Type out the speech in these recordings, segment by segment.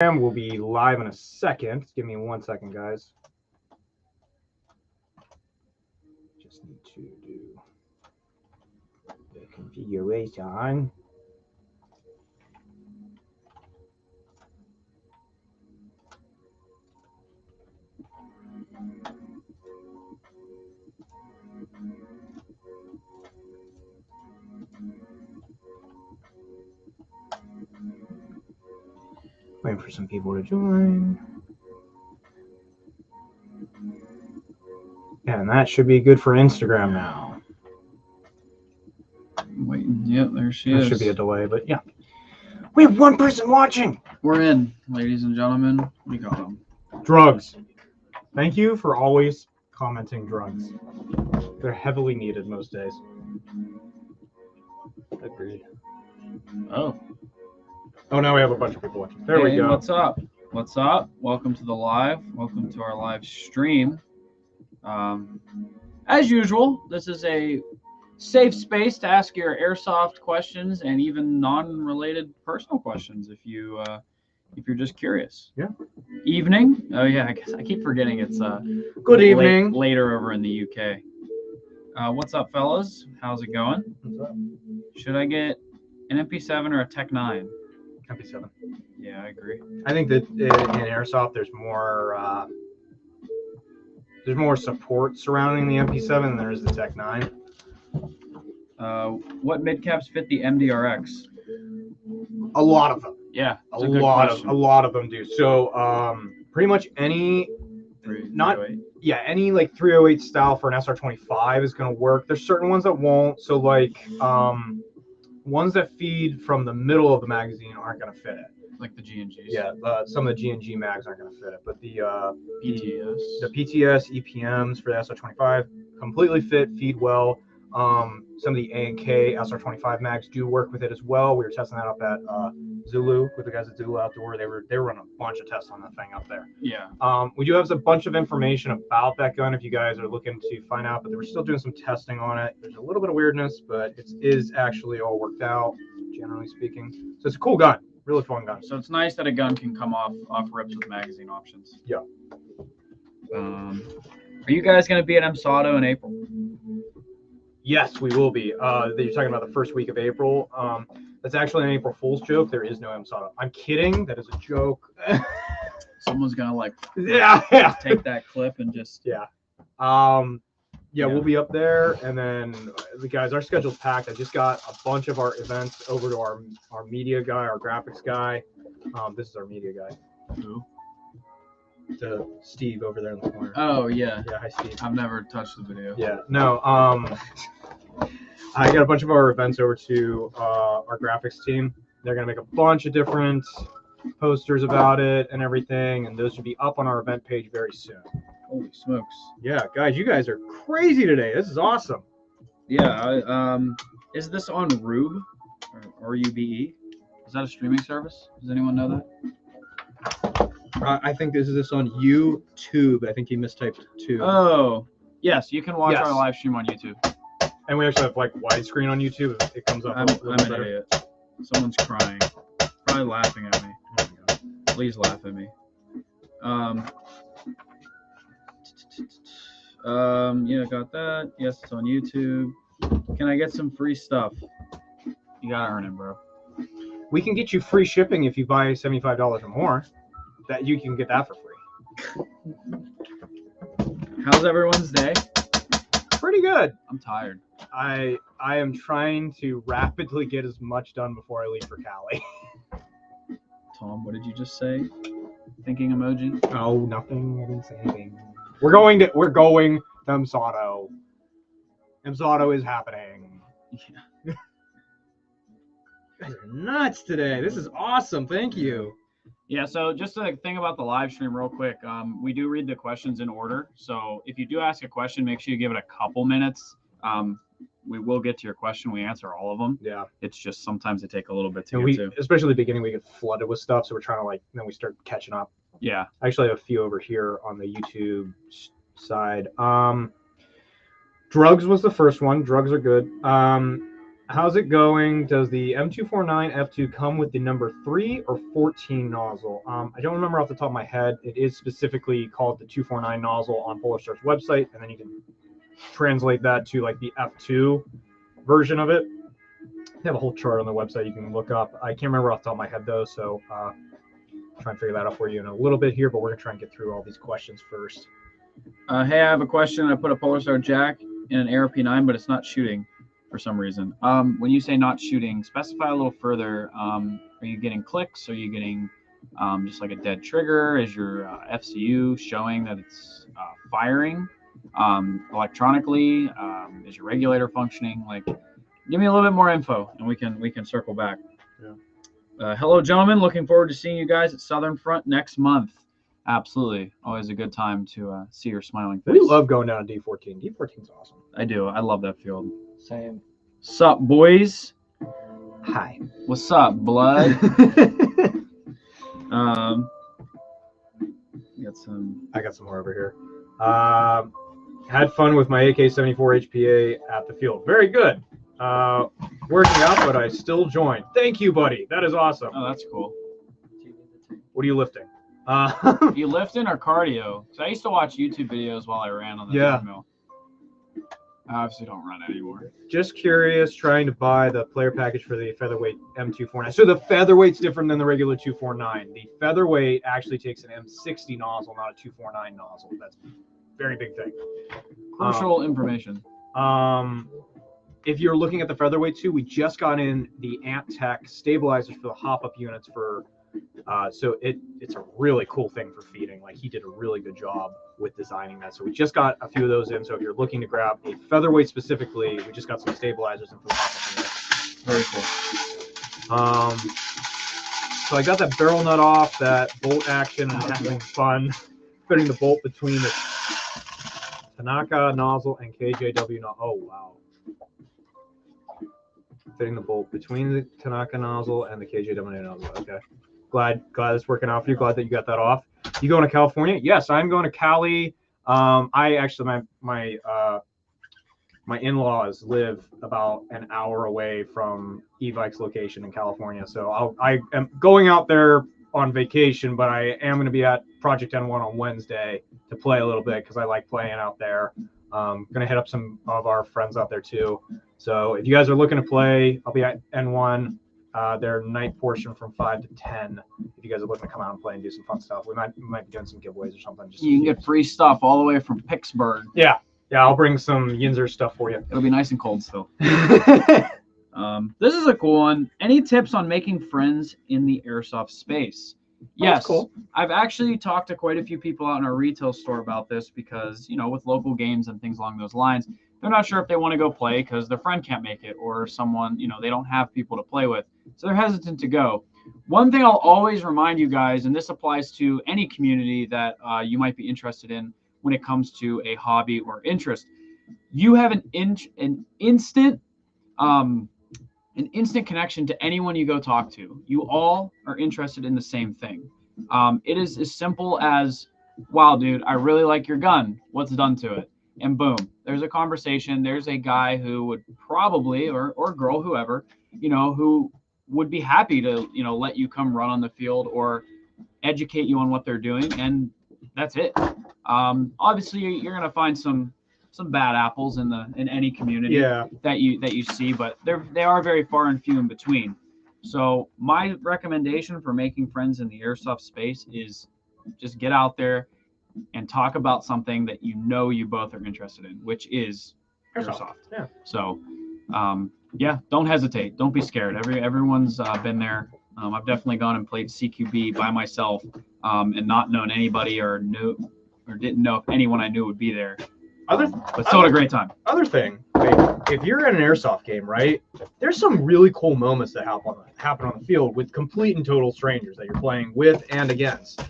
We'll be live in a second. Give me 1 second, guys. Just need to do the configuration. Waiting for some people to join. Yeah, and that should be good for Instagram now. Waiting. Yep, there she There is. should be a delay, but yeah. We have one person watching. We're in, ladies and gentlemen. We got them. Drugs. Thank you for always commenting drugs. They're heavily needed most days. Agreed. Oh, now we have a bunch of people watching. There we go. What's up? What's up? Welcome to the live. Welcome to our live stream. As usual, this is a safe space to ask your airsoft questions and even non-related personal questions if you're just curious. Yeah. Evening. Oh yeah, I guess I keep forgetting it's Good evening. Later over in the UK. What's up, fellas? How's it going? What's up? Should I get an MP7 or a Tech 9? MP7. Yeah, I agree. I think that in Airsoft there's more support surrounding the MP7 than there is the Tech 9. What midcaps fit the MDRX? A lot of them. Yeah, a lot of them do. So pretty much any any like 308 style for an SR25 is going to work. There's certain ones that won't. So like ones that feed from the middle of the magazine aren't going to fit it. Like the G&Gs. Yeah, some of the G&G mags aren't going to fit it, but the PTS, the PTS EPMs for the SR25 completely fit, feed well. Some of the A&K SR25 mags do work with it as well. We were testing that up at Zulu with the guys at Zulu Outdoor. They were running a bunch of tests on that thing up there. Yeah. We do have a bunch of information about that gun if you guys are looking to find out, but we're still doing some testing on it. There's a little bit of weirdness, but it is actually all worked out, generally speaking. So it's a cool gun. Really fun gun. So it's nice that a gun can come off rips with magazine options. Yeah. Are you guys going to be at MSATO in April? Yes, we will be. You're talking about the first week of April. That's actually an April Fool's joke. There is no MSATO. I'm kidding. That is a joke. Someone's going to take that clip and just... Yeah. We'll be up there, and then our schedule's packed. I just got a bunch of our events over to our media guy, our graphics guy. This is our media guy. Who? To Steve over there in the corner. Oh yeah. Yeah, hi Steve. I've never touched the video. Yeah, no. I got a bunch of our events over to our graphics team. They're gonna make a bunch of different posters about it and everything, and those should be up on our event page very soon. Holy smokes. Yeah, guys, you guys are crazy today. This is awesome. Yeah, is this on Rube or RUBE? Is that a streaming service? Does anyone know that? I think this is on YouTube. I think he mistyped two. Oh, yes, you can watch our live stream on YouTube. And we actually have like widescreen on YouTube. It comes up. I'm an idiot. Someone's crying. Probably laughing at me. Please laugh at me. Yeah, got that. Yes, it's on YouTube. Can I get some free stuff? You gotta earn it, bro. We can get you free shipping if you buy $75 or more. That you can get that for free. How's everyone's day? Pretty good. I'm tired. I am trying to rapidly get as much done before I leave for Cali. Tom, what did you just say? Thinking emoji? Oh, nothing. I didn't say anything. We're going to MSATO. MSATO is happening. Yeah. You guys are nuts today. This is awesome. Thank you. Yeah, so just a thing about the live stream real quick. We do read the questions in order. So if you do ask a question, make sure you give it a couple minutes. We will get to your question. We answer all of them. Yeah. It's just sometimes it take a little bit to get to. Especially at the beginning, we get flooded with stuff. So we're trying to then we start catching up. Yeah. I actually have a few over here on the YouTube side. Drugs was the first one. Drugs are good. How's it going? Does the M249 F2 come with the number 3 or 14 nozzle? I don't remember off the top of my head. It is specifically called the 249 nozzle on Polar Star's website, and then you can translate that to like the F2 version of it. They have a whole chart on the website you can look up. I can't remember off the top of my head though, so try and figure that out for you in a little bit here, but we're gonna try and get through all these questions first. Hey, I have a question. I put a Polar Star jack in an ARP9, but it's not shooting for some reason. When you say not shooting, specify a little further. Are you getting clicks? Are you getting just like a dead trigger? Is your FCU showing that it's firing electronically? Is your regulator functioning? Like, give me a little bit more info, and we can circle back. Yeah. Hello, gentlemen. Looking forward to seeing you guys at Southern Front next month. Absolutely. Always a good time to see your smiling face. We love going down to D14. D14's awesome. I do. I love that field. Same. Sup, boys? Hi. What's up, blood? I got some more over here. Had fun with my AK-74 HPA at the field. Very good. Working out, but I still joined. Thank you, buddy. That is awesome. Oh, that's cool. What are you lifting? You lifting or cardio? So I used to watch YouTube videos while I ran on the treadmill. I obviously don't run anymore. Just curious, trying to buy the player package for the featherweight M249. So the featherweight's different than the regular 249. The featherweight actually takes an M60 nozzle, not a 249 nozzle. That's a very big thing. Crucial information. If you're looking at the featherweight too, we just got in the Ant-Tech stabilizers for the hop-up units for. So it's a really cool thing for feeding. Like, he did a really good job with designing that. So we just got a few of those in. So if you're looking to grab a featherweight specifically, we just got some stabilizers in for the hop-up units. Very cool. So I got that barrel nut off, that bolt action, and having fun fitting the bolt between the Tanaka nozzle and KJW nozzle. Oh wow! Fitting the bolt between the Tanaka nozzle and the KJW nozzle. Okay. Glad it's working out for you. Glad that you got that off. You going to California? Yes, I'm going to Cali. I actually my in-laws live about an hour away from E-Bike's location in California, so I am going out there on vacation, but I am going to be at Project N1 on Wednesday to play a little bit because I like playing out there. Going to hit up some of our friends out there too. So if you guys are looking to play, I'll be at N1. Their night portion from 5 to 10. If you guys are looking to come out and play and do some fun stuff, we might be doing some giveaways or something. Just you can get free stuff all the way from Pittsburgh. Yeah, I'll bring some Yinzer stuff for you. It'll be nice and cold still. This is a cool one. Any tips on making friends in the airsoft space? Yes, cool. I've actually talked to quite a few people out in our retail store about this because, with local games and things along those lines, they're not sure if they want to go play because their friend can't make it or someone, they don't have people to play with. So they're hesitant to go. One thing I'll always remind you guys, and this applies to any community that you might be interested in when it comes to a hobby or interest, you have an instant connection to anyone you go talk to. You all are interested in the same thing. It is as simple as, wow, dude, I really like your gun. What's done to it? And boom, there's a conversation. There's a guy who would probably, or girl, whoever, who would be happy to, let you come run on the field or educate you on what they're doing. And that's it. Obviously you're going to find some bad apples in any community that you see, but they are very far and few in between. So my recommendation for making friends in the airsoft space is just get out there and talk about something that you both are interested in, which is airsoft. Yeah. So don't hesitate. Don't be scared. Everyone's been there. I've definitely gone and played CQB by myself and not known anybody or didn't know if anyone I knew would be there. But still had a great time. Other thing, if you're in an airsoft game, right, there's some really cool moments that happen on the field with complete and total strangers that you're playing with and against.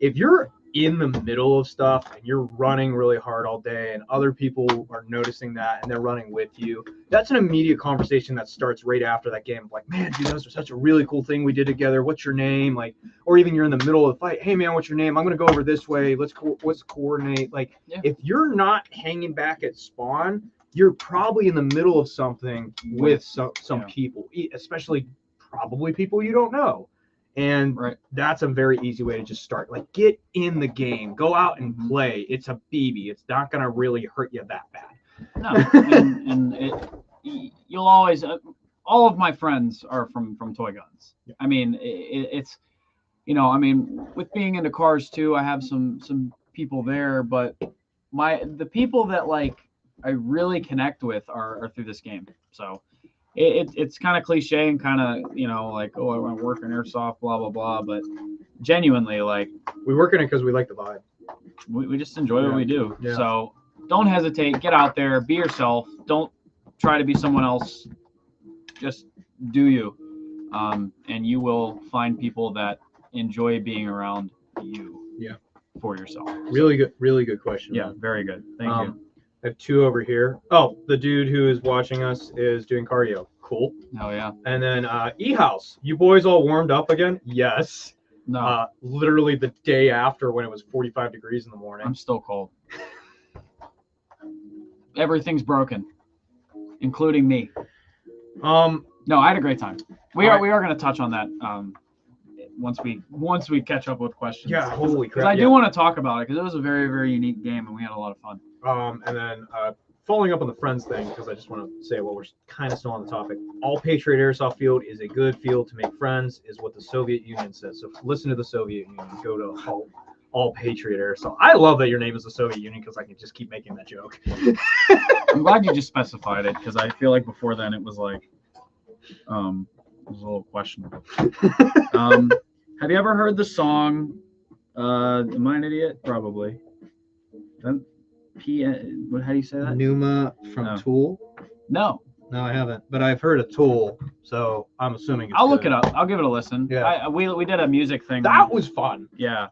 If you're in the middle of stuff and you're running really hard all day and other people are noticing that and they're running with you, that's an immediate conversation that starts right after that game. Like, man, dude, that was such a really cool thing we did together. What's your name? Like, or even you're in the middle of the fight. Hey, man, what's your name? I'm going to go over this way. Let's coordinate. Like, if you're not hanging back at spawn, you're probably in the middle of something with some people, especially probably people you don't know. And that's a very easy way to just start. Like, get in the game, go out and play. It's a BB. It's not gonna really hurt you that bad. No, you'll always. All of my friends are from toy guns. Yeah. I mean, it's, you know, I mean, with being into cars too, I have some people there, but the people that like I really connect with are through this game. So it's kind of cliche and kind of, you know, like, oh, I want to work in Airsoft, blah blah blah, but genuinely, like, we work in it because we like the vibe. We just enjoy what we do. Yeah. So don't hesitate. Get out there. Be yourself. Don't try to be someone else. Just do you. And you will find people that enjoy being around you. Yeah. For yourself. Really good question. Yeah, man. Very good. Thank you. I have two over here. Oh, the dude who is watching us is doing cardio. Cool. Oh, yeah. And then E-House. You boys all warmed up again? Yes. No. Literally the day after when it was 45 degrees in the morning. I'm still cold. Everything's broken, including me. No, I had a great time. We are going to touch on that once we catch up with questions. Yeah, holy crap. Because I do want to talk about it because it was a very, very unique game and we had a lot of fun. And then following up on the friends thing, because I just want to say, well, we're kind of still on the topic. All Patriot Airsoft field is a good field to make friends, is what the Soviet Union says. So listen to the Soviet Union. Go to all Patriot Airsoft. I love that your name is the Soviet Union because I can just keep making that joke. I'm glad you just specified it because I feel like before then it was like, it was a little questionable. Have you ever heard the song? Am I an idiot? Probably. How do you say that? Numa from Tool? No, I haven't. But I've heard of Tool, so I'm assuming it's I'll look it up. I'll give it a listen. Yeah. We did a music thing. That was fun. Yeah.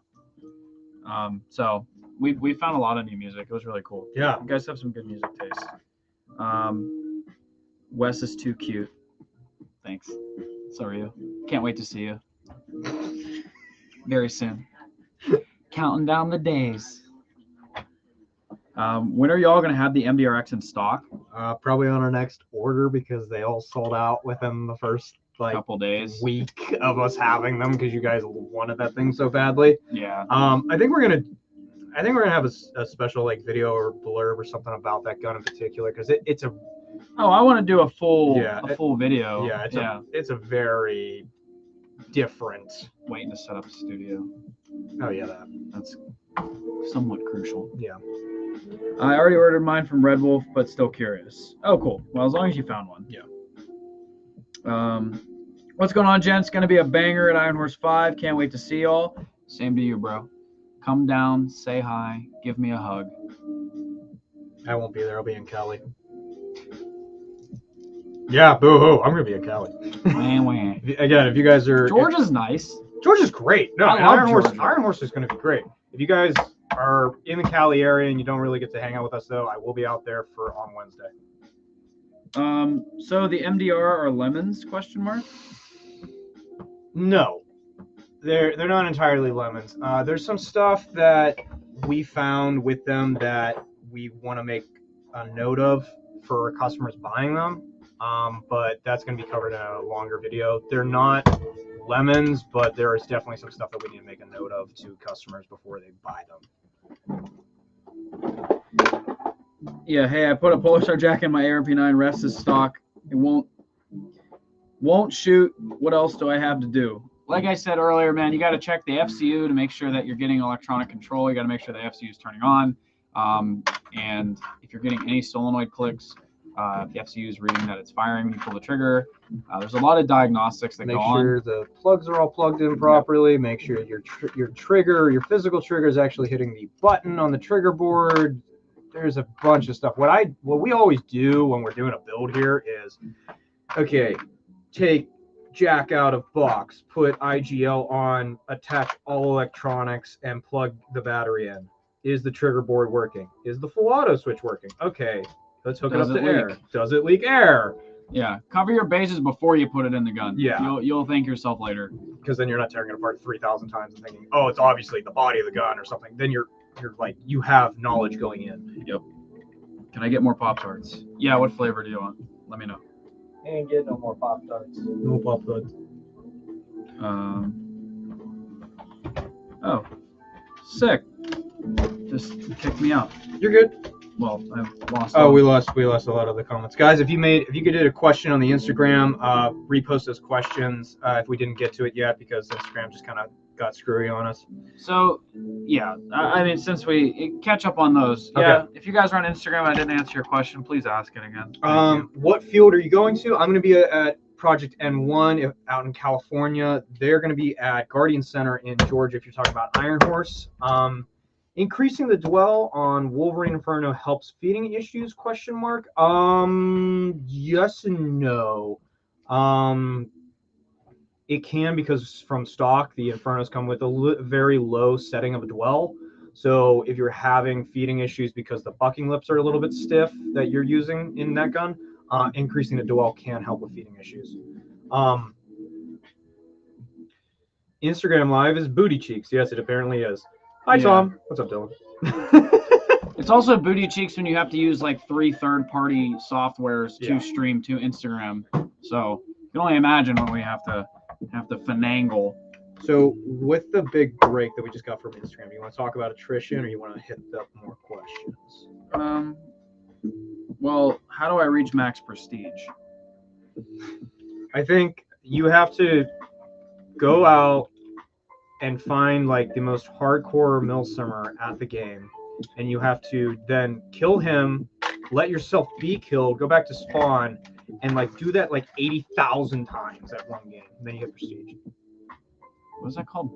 So we found a lot of new music. It was really cool. Yeah. You guys have some good music taste. Wes is too cute. Thanks. So are you. Can't wait to see you. Very soon. Counting down the days. When are y'all gonna have the MDRX in stock? Probably on our next order because they all sold out within the first couple days, week of us having them because you guys wanted that thing so badly. Yeah. I think we're gonna have a special like video or blurb or something about that gun in particular because it's a. Oh, I want to do a full video. Yeah, it's a very different. Waiting to set up a studio. Oh yeah, that's somewhat crucial. Yeah. I already ordered mine from Red Wolf, but still curious. Oh, cool. Well, as long as you found one. Yeah. What's going on, gents? Going to be a banger at Iron Horse 5. Can't wait to see y'all. Same to you, bro. Come down, say hi, give me a hug. I won't be there. I'll be in Cali. Yeah, boo-hoo. I'm going to be in Cali. Again, if you guys are... Georgia's nice. Georgia's great. No, Iron Horse is going to be great. If you guys are in the Cali area and you don't really get to hang out with us, though, I will be out there on Wednesday. So the MDR are lemons? ? No, they're not entirely lemons. There's some stuff that we found with them that we want to make a note of for customers buying them. But that's going to be covered in a longer video. They're not lemons, but there is definitely some stuff that we need to make a note of to customers before they buy them. Yeah, hey, I put a Polar Star jacket in my ARP9. Rest is stock. It won't shoot. What else do I have to do? Like I said earlier, man, you got to check the FCU to make sure that you're getting electronic control. You got to make sure the FCU is turning on. And if you're getting any solenoid clicks, if the FCU is reading that it's firing when you pull the trigger. There's a lot of diagnostics that go on. Make sure the plugs are all plugged in properly. Make sure your trigger, your physical trigger is actually hitting the button on the trigger board. There's a bunch of stuff. What we always do when we're doing a build here is, okay, take jack out of box, put IGL on, attach all electronics, and plug the battery in. Is the trigger board working? Is the full auto switch working? Okay. Let's hook it up to air. Does it leak air? Yeah. Cover your bases before you put it in the gun. Yeah. You'll thank yourself later. Because then you're not tearing it apart 3,000 times and thinking, oh, it's obviously the body of the gun or something. Then you're like, you have knowledge going in. Yep. Can I get more Pop-Tarts? Yeah, what flavor do you want? Let me know. Ain't get no more Pop-Tarts. No Pop-Tarts. Oh, sick. Just kicked me out. You're good. Well, I've lost. Oh, we lost a lot of the comments, guys. If you did a question on the Instagram, repost those questions if we didn't get to it yet because Instagram just kind of got screwy on us. So, yeah, I mean, since we catch up on those, yeah. Okay. If you guys are on Instagram and I didn't answer your question, please ask it again. What field are you going to? I'm going to be at Project N1 out in California. They're going to be at Guardian Center in Georgia. If you're talking about Iron Horse. Increasing the dwell on Wolverine Inferno helps feeding issues? ? Yes and no. It can because from stock the Infernos come with a very low setting of a dwell. So if you're having feeding issues because the bucking lips are a little bit stiff that you're using in that gun, increasing the dwell can help with feeding issues. Instagram Live is booty cheeks. Yes, it apparently is. Hi, Tom. What's up, Dylan? It's also booty cheeks when you have to use like 3 third-party softwares to stream to Instagram. So you can only imagine what we have to finagle. So with the big break that we just got from Instagram, do you want to talk about attrition or you want to hit up more questions? Well, how do I reach max prestige? I think you have to go out and find like the most hardcore Milsimer at the game, and you have to then kill him, let yourself be killed, go back to spawn, and like do that like 80,000 times at one game, and then you get prestige. What's that called?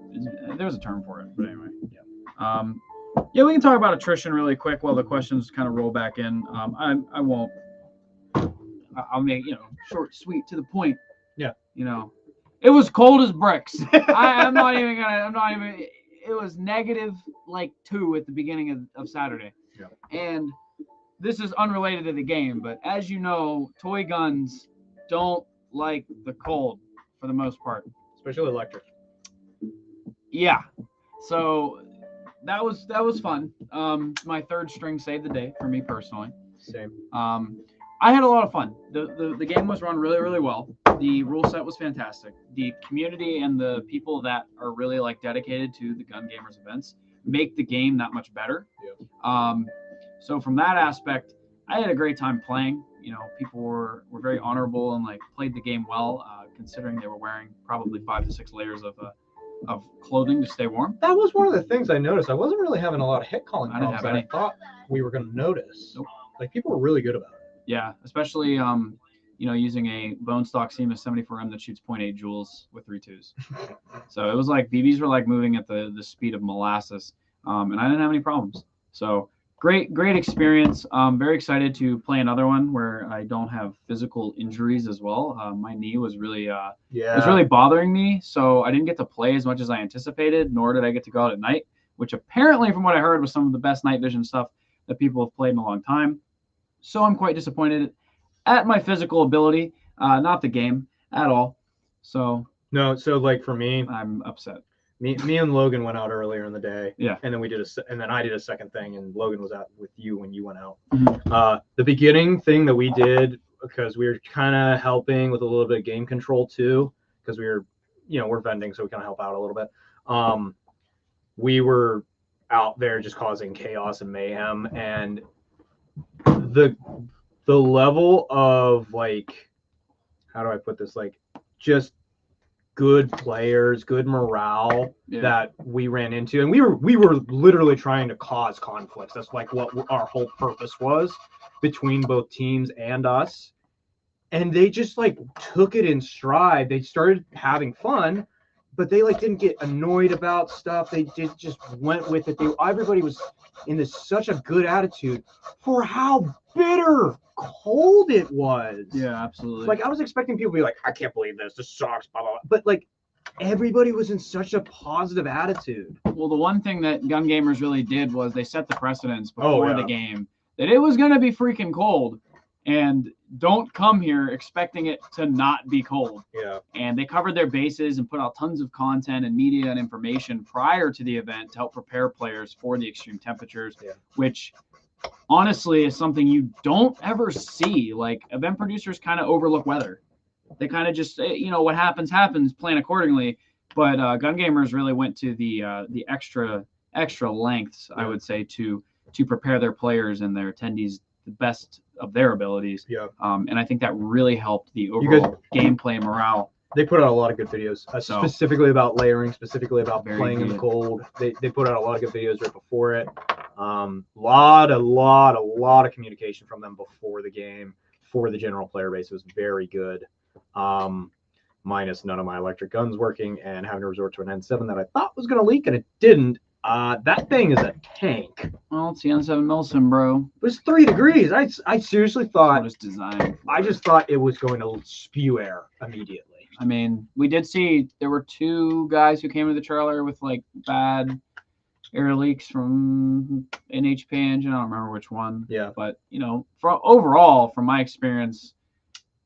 There's a term for it, but anyway. Yeah, we can talk about attrition really quick while the questions kind of roll back in. I won't. I'll make short, sweet, to the point. Yeah. It was cold as bricks. I'm not even. It was negative like 2 at the beginning of Saturday. Yeah. And this is unrelated to the game, but as you know, toy guns don't like the cold for the most part. Especially electric. Yeah. So that was fun. My 3rd string saved the day for me personally. Same. I had a lot of fun. The game was run really, really well. The rule set was fantastic. The community and the people that are really like dedicated to the Gun Gamers events make the game that much better. Yeah. So from that aspect, I had a great time playing. People were very honorable and like played the game well, considering they were wearing probably 5 to 6 layers of clothing to stay warm. That was one of the things I noticed. I wasn't really having a lot of hit calling problems that I thought we were going to notice. Nope. Like people were really good about it. Yeah, especially using a bone stock CMS 74M that shoots 0.8 joules with 3 2s. So it was like BBs were like moving at the speed of molasses, and I didn't have any problems. So great experience. Very excited to play another one where I don't have physical injuries as well. My knee was really bothering me, so I didn't get to play as much as I anticipated, nor did I get to go out at night, which apparently, from what I heard, was some of the best night vision stuff that people have played in a long time. So I'm quite disappointed at my physical ability, not the game at all. So like for me, I'm upset. Me and Logan went out earlier in the day. Yeah. And then I did a second thing, and Logan was out with you when you went out. Mm-hmm. The beginning thing that we did, because we were kind of helping with a little bit of game control too, because we were, we're vending, so we kind of help out a little bit. We were out there just causing chaos and mayhem, and the level of like, how do I put this? Like, just good players, good morale that we ran into, and we were literally trying to cause conflicts. That's like what our whole purpose was between both teams and us. And they just like took it in stride. They started having fun, but they like didn't get annoyed about stuff. They just went with it. Everybody was in such a good attitude for how bitter cold it was. Yeah, absolutely. Like I was expecting people to be like, I can't believe this sucks, blah, blah, blah. But like everybody was in such a positive attitude. Well, the one thing that Gun Gamers really did was they set the precedence before the game that it was going to be freaking cold, and don't come here expecting it to not be cold. Yeah. And they covered their bases and put out tons of content and media and information prior to the event to help prepare players for the extreme temperatures, which honestly is something you don't ever see. Like event producers kind of overlook weather. They kind of just, what happens, plan accordingly. But gun gamers really went to the extra lengths, I would say, to prepare their players and their attendees the best of their abilities. Yeah. And I think that really helped the overall gameplay morale. They put out a lot of good videos, specifically about layering, specifically about playing in the cold. They put out a lot of good videos right before it. A lot of communication from them before the game for the general player base. It was very good. Minus none of my electric guns working and having to resort to an N7 that I thought was going to leak and it didn't. That thing is a tank. Well, it's the N7 Milsim, bro. It was 3 degrees. I seriously thought it's designed. I just thought it was going to spew air immediately. I mean, we did see there were 2 guys who came to the trailer with like bad air leaks from an HP engine. I don't remember which one. Yeah. But overall, from my experience,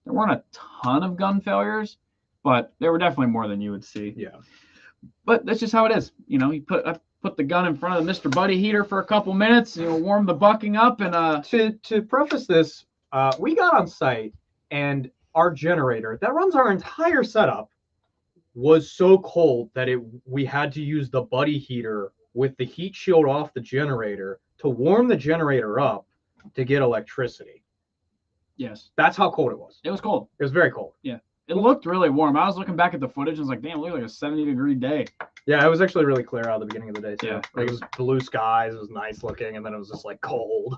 there weren't a ton of gun failures, but there were definitely more than you would see. Yeah. But that's just how it is. You put the gun in front of the Mr. Buddy heater for a couple minutes, warm the bucking up, and to preface this, we got on site and our generator that runs our entire setup was so cold that we had to use the Buddy heater with the heat shield off the generator to warm the generator up to get electricity. Yes. That's how cold it was. It was cold. It was very cold. Yeah. It looked really warm. I was looking back at the footage and was like, damn, it looked like a 70-degree day. Yeah, it was actually really clear out at the beginning of the day, too. Yeah. Like, it was blue skies. It was nice looking, and then it was just, like, cold.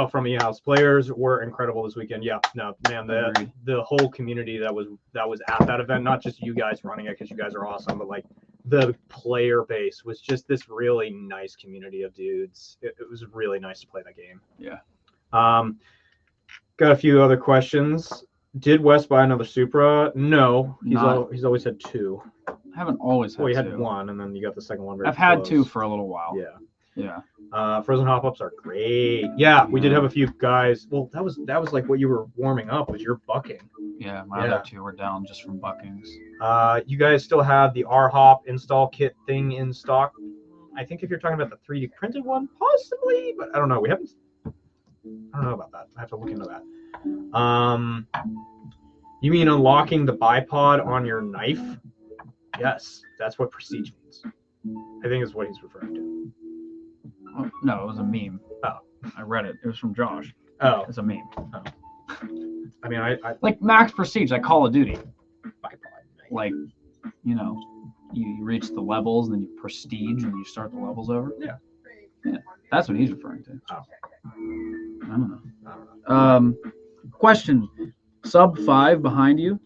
From E-House. Players were incredible this weekend. Yeah, no, man, the whole community that was at that event, not just you guys running it because you guys are awesome, but, like, the player base was just this really nice community of dudes. It was really nice to play that game. Yeah. Got a few other questions. Did Wes buy another Supra? No, he's always had 2. I haven't always had 2. Well, you had 1, and then you got the second one. I've had 2 for a little while. Yeah. Yeah. Frozen hop-ups are great. Yeah, we did have a few guys. Well, that was like what you were warming up was your bucking. Yeah, my other 2 were down just from buckings. You guys still have the R-Hop install kit thing in stock. I think if you're talking about the 3D printed one, possibly, but I don't know. I don't know about that. I have to look into that. You mean unlocking the bipod on your knife? Yes, that's what Prestige means. I think is what he's referring to. Oh, no, it was a meme. Oh. I read it. It was from Josh. Oh. It's a meme. Oh. I mean, I like Max Prestige, like Call of Duty. Bipod. Like, you reach the levels, and then you prestige, and you start the levels over. Yeah. Yeah, that's what he's referring to. Oh. I don't know. Question: Sub 5 behind you?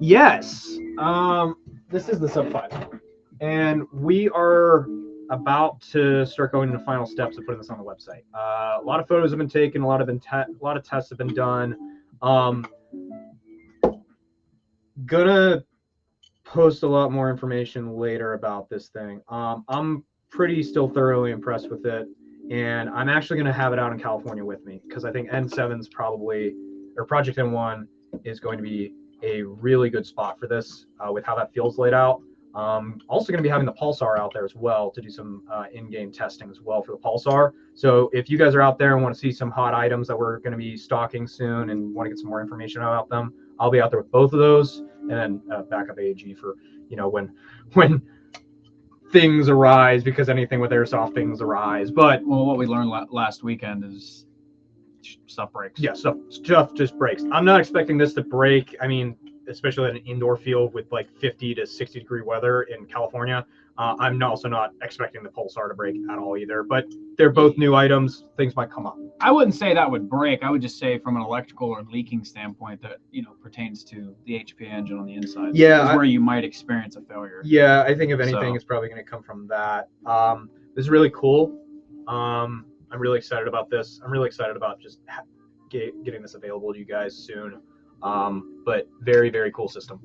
Yes. This is the Sub 5, and we are about to start going into the final steps of putting this on the website. A lot of photos have been taken. A lot of tests have been done. Gonna post a lot more information later about this thing. I'm pretty still thoroughly impressed with it. And I'm actually going to have it out in California with me because I think N7's Project N1 is going to be a really good spot for this with how that field's laid out. Also going to be having the Pulsar out there as well to do some in-game testing as well for the Pulsar. So if you guys are out there and want to see some hot items that we're going to be stocking soon and want to get some more information about them, I'll be out there with both of those, and then backup AG for when things arise, because anything with Airsoft things arise. But what we learned last weekend is stuff breaks. Yeah, stuff just breaks. I'm not expecting this to break. I mean, especially in an indoor field with like 50 to 60 degree weather in California. I'm also not expecting the Pulsar to break at all either, but they're both new items. Things might come up. I wouldn't say that would break. I would just say from an electrical or leaking standpoint that, pertains to the HP engine on the inside. Yeah. That's where you might experience a failure. Yeah, I think if anything, it's probably going to come from that. This is really cool. I'm really excited about this. I'm really excited about just getting this available to you guys soon. But very, very cool system.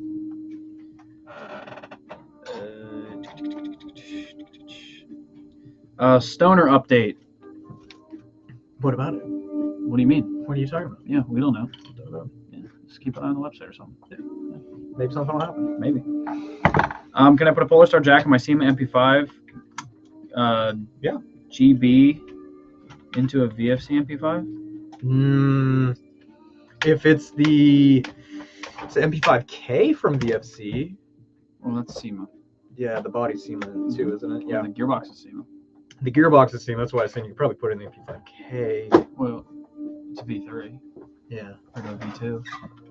Stoner update. What about it? What do you mean? What are you talking about? Yeah, we don't know. Don't know. Yeah, just keep it on the website or something. Yeah. Maybe something will happen. Maybe. Can I put a Polar Star jack in my SEMA MP5? Yeah. GB into a VFC MP5? If it's the MP5K from VFC. Well, that's SEMA. Yeah, the body's SEMA too, isn't it? Yeah. The gearbox is SEMA. The gearbox is SEMA. That's why I was saying you could probably put it in the MP5K. Well, it's a V3. Yeah. Or a V2.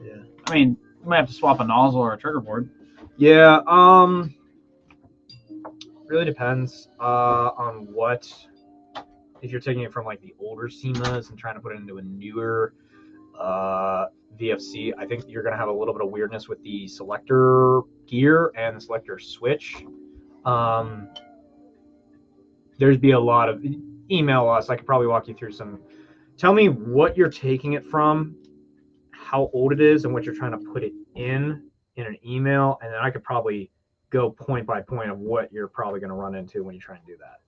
Yeah. I mean, you might have to swap a nozzle or a trigger board. Yeah. Really depends on what. If you're taking it from like the older SEMAs and trying to put it into a newer VFC, I think you're gonna have a little bit of weirdness with the selector gear and the selector switch. There's be a lot of email us. I could probably walk you through some. Tell me what you're taking it from, how old it is, and what you're trying to put it in an email, and then I could probably go point by point of what you're probably going to run into when you try and do that.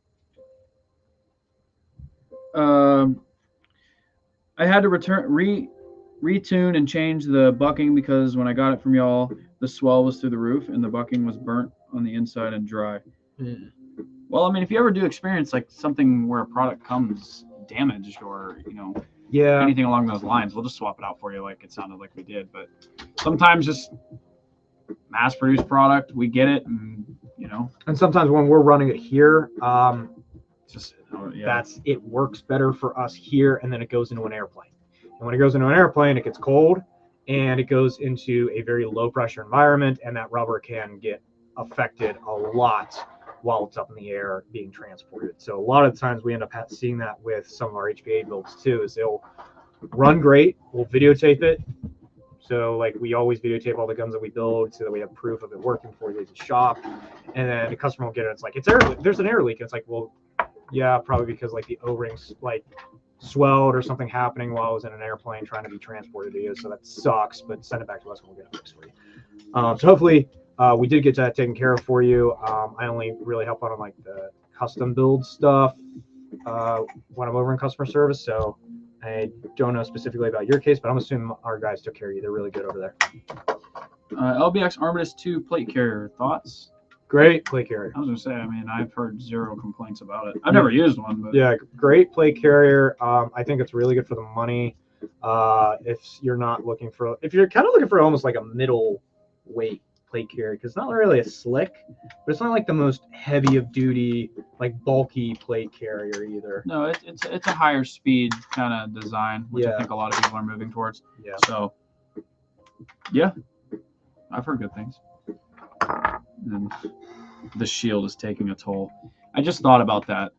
I had to retune and change the bucking because when I got it from y'all, the swell was through the roof and the bucking was burnt on the inside and dry. Mm. Well, I mean, if you ever do experience like something where a product comes damaged or, Yeah. anything along those lines, we'll just swap it out for you like it sounded like we did. But sometimes just mass-produced product, we get it, and And sometimes when we're running it here, yeah. it works better for us here, and then it goes into an airplane. And when it goes into an airplane, it gets cold, and it goes into a very low-pressure environment, and that rubber can get affected a lot while it's up in the air being transported. So a lot of the times we end up seeing that with some of our HPA builds too, is they'll run great, we'll videotape it. So like we always videotape all the guns that we build so that we have proof of it working before we leave the shop. And then the customer will get it. It's like, there's an air leak. And it's like, well, yeah, probably because like the O-rings like swelled or something happening while I was in an airplane trying to be transported to you. So that sucks, but send it back to us and we'll get it fixed for you. So hopefully we did get that taken care of for you. I only really help out on like the custom build stuff when I'm over in customer service. So I don't know specifically about your case, but I'm assuming our guys took care of you. They're really good over there. LBX Armistice 2 plate carrier, thoughts? Great plate carrier. I was going to say, I mean, I've heard zero complaints about it. I've never used one. But yeah, great plate carrier. I think it's really good for the money. If you're kind of looking for almost like a middle weight plate carrier, because it's not really a slick, but it's not like the most heavy of duty, like bulky plate carrier either. No, it's a higher speed kind of design, which I think a lot of people are moving towards. Yeah. So, yeah, I've heard good things. And the shield is taking a toll. I just thought about that.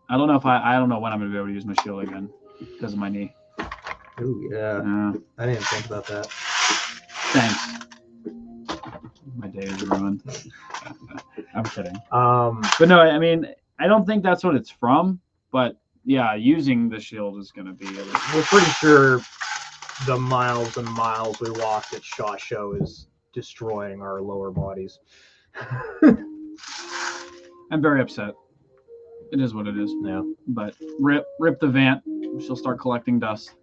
I don't know when I'm gonna be able to use my shield again because of my knee. Ooh, yeah. I didn't think about that. Thanks. My day is ruined. I'm kidding. But no, I mean, I don't think that's what it's from. But yeah, using the shield is going to be. We're pretty sure the miles and miles we walked at SHOT Show is destroying our lower bodies. I'm very upset. It is what it is. Yeah. But rip the Vant. She'll start collecting dust.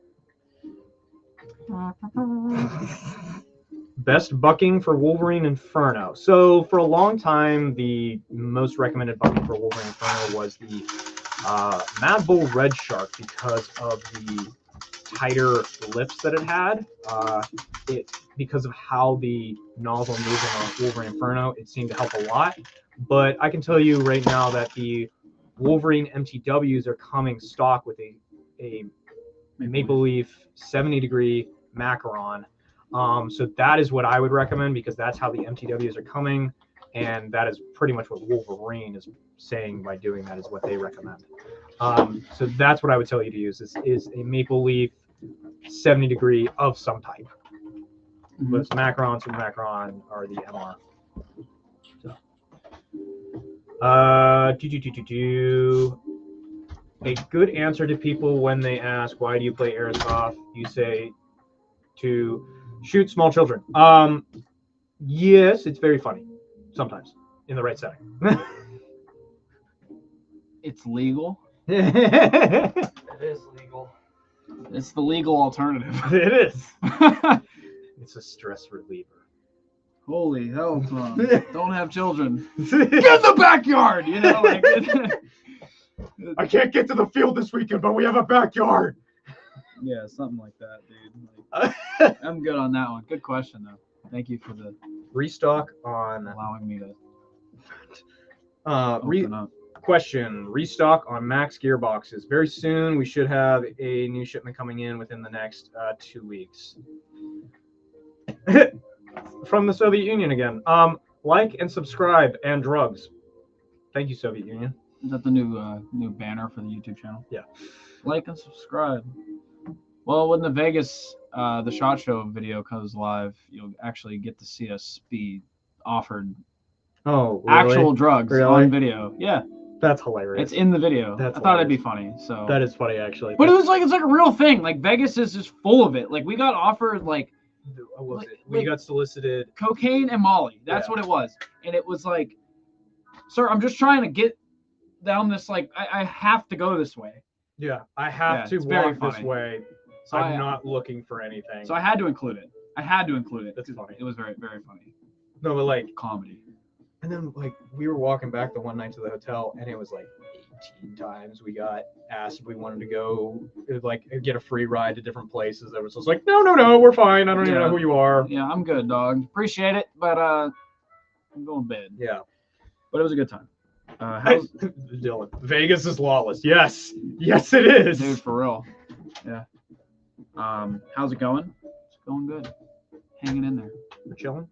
Best bucking for Wolverine Inferno. So for a long time, the most recommended bucking for Wolverine Inferno was the Mad Bull Red Shark because of the tighter lips that it had. Because of how the nozzle moves on Wolverine Inferno, it seemed to help a lot. But I can tell you right now that the Wolverine MTWs are coming stock with a Maple Leaf 70-degree macaron. So that is what I would recommend because that's how the MTWs are coming, and that is pretty much what Wolverine is saying by doing that is what they recommend. So that's what I would tell you to use is a Maple Leaf 70-degree of some type. Mm-hmm. But it's Macaron, Super Macaron, or the MR. So, a good answer to people when they ask why do you play Airsoft, you say to shoot small children. Yes, it's very funny sometimes in the right setting. It's legal. It is legal. It's the legal alternative. It is. It's a stress reliever. Holy hell, Tom. Don't have children. Get in the backyard, I can't get to the field this weekend, but we have a backyard. Yeah, something like that, dude. Like, I'm good on that one. Good question, though. Thank you for the restock on allowing me to open up. Question: restock on Max gearboxes very soon. We should have a new shipment coming in within the next 2 weeks. From the Soviet Union again. Like and subscribe and drugs. Thank you, Soviet Union. Is that the new banner for the YouTube channel? Yeah. Like and subscribe. Well, when the Vegas the SHOT Show video comes live, you'll actually get to see us be offered really? Actual drugs on video. Yeah. That's hilarious. It's in the video. I thought it'd be funny. So that is funny, actually. But it's like a real thing. Like Vegas is just full of it. Like we got offered like what was it? We got solicited cocaine and Molly. That's what it was. And it was like, sir, I'm just trying to get down this. Like I have to go this way. Yeah, I have to walk this way. So I'm not looking for anything. So I had to include it. That's funny. It was very, very funny. No, but like comedy. And then like we were walking back the one night to the hotel, and it was like 18 times we got asked if we wanted to go like get a free ride to different places. I was just like, no, we're fine. I don't even know who you are. Yeah, I'm good, dog. Appreciate it, but I'm going to bed. Yeah. But it was a good time. Dylan, Vegas is lawless. Yes, it is. Dude, for real. Yeah. How's it going? It's going good. Hanging in there. We're chilling.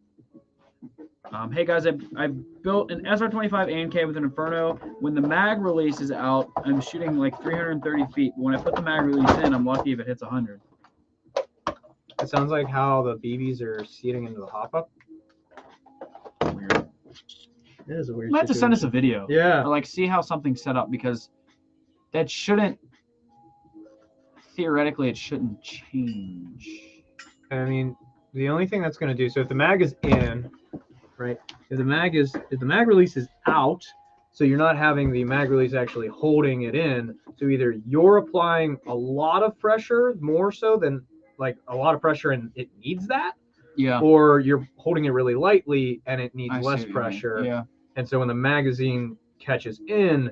Hey guys, I built an SR25 A&K with an Inferno. When the mag release is out, I'm shooting like 330 feet. When I put the mag release in, I'm lucky if it hits 100. It sounds like how the BBs are seating into the hop-up. Weird. It is a weird. You might have to send us a video. Yeah. Or like see how something's set up, because that shouldn't, theoretically, it shouldn't change. I mean, the only thing that's going to do, so if the mag is in, right? If the mag release is out, so you're not having the mag release actually holding it in, so either you're applying a lot of pressure, more so than like a lot of pressure and it needs that, or you're holding it really lightly and it needs less pressure. Yeah. And so when the magazine catches in,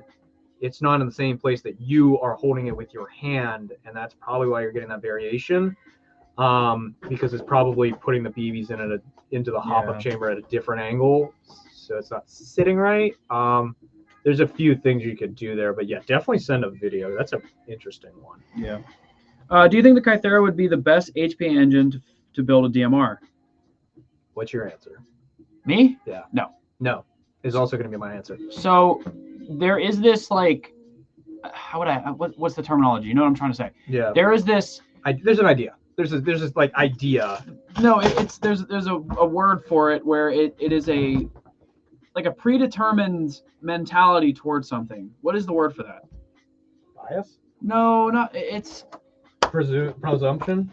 it's not in the same place that you are holding it with your hand, and that's probably why you're getting that variation. Because it's probably putting the BBs into the hop-up chamber at a different angle, so it's not sitting right. There's a few things you could do there, but yeah, definitely send a video. That's an interesting one. Yeah. Do you think the Kythera would be the best HP engine to build a DMR? What's your answer? Me? Yeah. No. Is also going to be my answer. So there is this like, what's the terminology? You know what I'm trying to say? Yeah. There is this. There's an idea. There's this like idea. No, there's a word for it where it is a like a predetermined mentality towards something. What is the word for that? Bias? No, not it's presumption.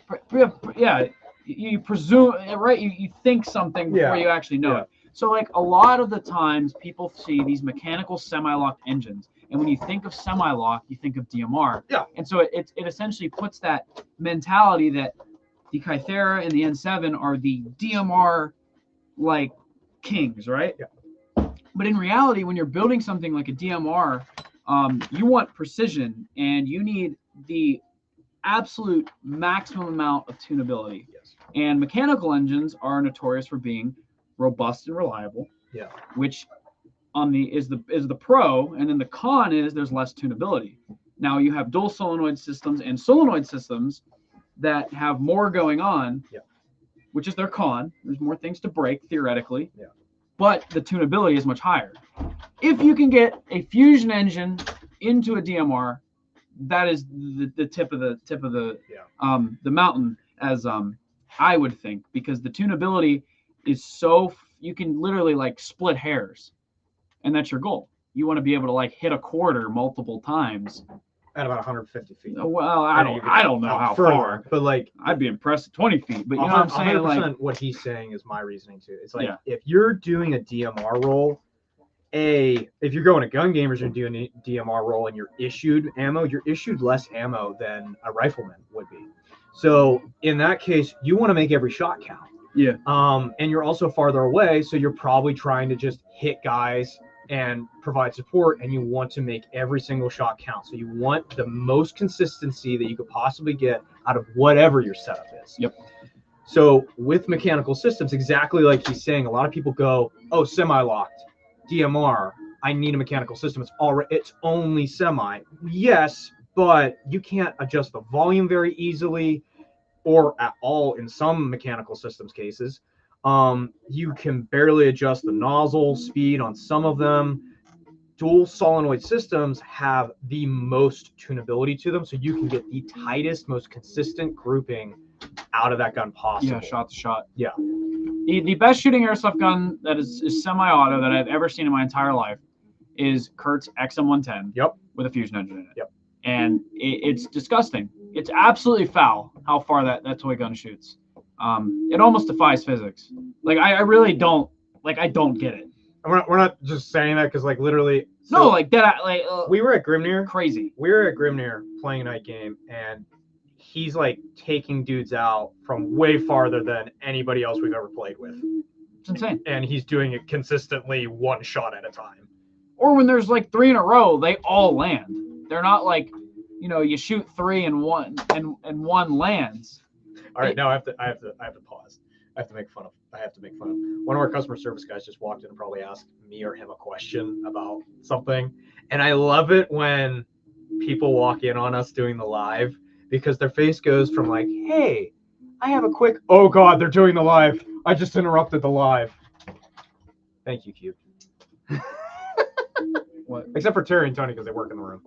Yeah, you presume, right? You think something before you actually know it. So like a lot of the times people see these mechanical semi-locked engines, and when you think of semi-lock, you think of DMR. Yeah. And so it essentially puts that mentality that the Kythera and the N7 are the DMR like kings, right? Yeah. But in reality, when you're building something like a DMR, you want precision and you need the absolute maximum amount of tunability. Yes. And mechanical engines are notorious for being robust and reliable. Yeah. Which on the is the pro, and then the con is there's less tunability. Now you have dual solenoid systems and solenoid systems that have more going on, which is their con. There's more things to break theoretically, but the tunability is much higher. If you can get a fusion engine into a DMR, that is the tip of the mountain, as I would think, because the tunability is so you can literally like split hairs, and that's your goal. You want to be able to like hit a quarter multiple times at about 150 feet. Well, I don't know how far, but like I'd be impressed at 20 feet. But you know what I'm saying? 100%, like what he's saying is my reasoning too. It's like if you're doing a DMR roll, if you're going to gun gamers and doing a DMR roll and you're issued ammo, you're issued less ammo than a rifleman would be. So in that case, you want to make every shot count. Yeah. And you're also farther away, so you're probably trying to just hit guys and provide support, and you want to make every single shot count. So you want the most consistency that you could possibly get out of whatever your setup is. Yep. So with mechanical systems, exactly like he's saying, a lot of people go, oh, semi-locked, DMR, I need a mechanical system. It's only semi. Yes, but you can't adjust the volume very easily or at all in some mechanical systems cases. You can barely adjust the nozzle speed on some of them. Dual solenoid systems have the most tunability to them, so you can get the tightest, most consistent grouping out of that gun possible. Yeah, shot to shot. Yeah. The best shooting airsoft gun that is semi-auto that I've ever seen in my entire life is Kurt's XM110. Yep. With a fusion engine in it. Yep. And it's disgusting. It's absolutely foul how far that toy gun shoots. It almost defies physics. Like I really don't I don't get it. We're not just saying that because like literally. So, no, like that. We were at Grimnir. Crazy. We were at Grimnir playing a night game, and he's like taking dudes out from way farther than anybody else we've ever played with. It's insane. And he's doing it consistently, one shot at a time. Or when there's like 3 in a row, they all land. They're not like, you shoot 3 and one lands. All right, now I have to pause. I have to make fun of one of our customer service guys just walked in and probably asked me or him a question about something. And I love it when people walk in on us doing the live because their face goes from like, hey, I have a quick, oh God, they're doing the live. I just interrupted the live. Thank you, Cube. What? Except for Terry and Tony because they work in the room.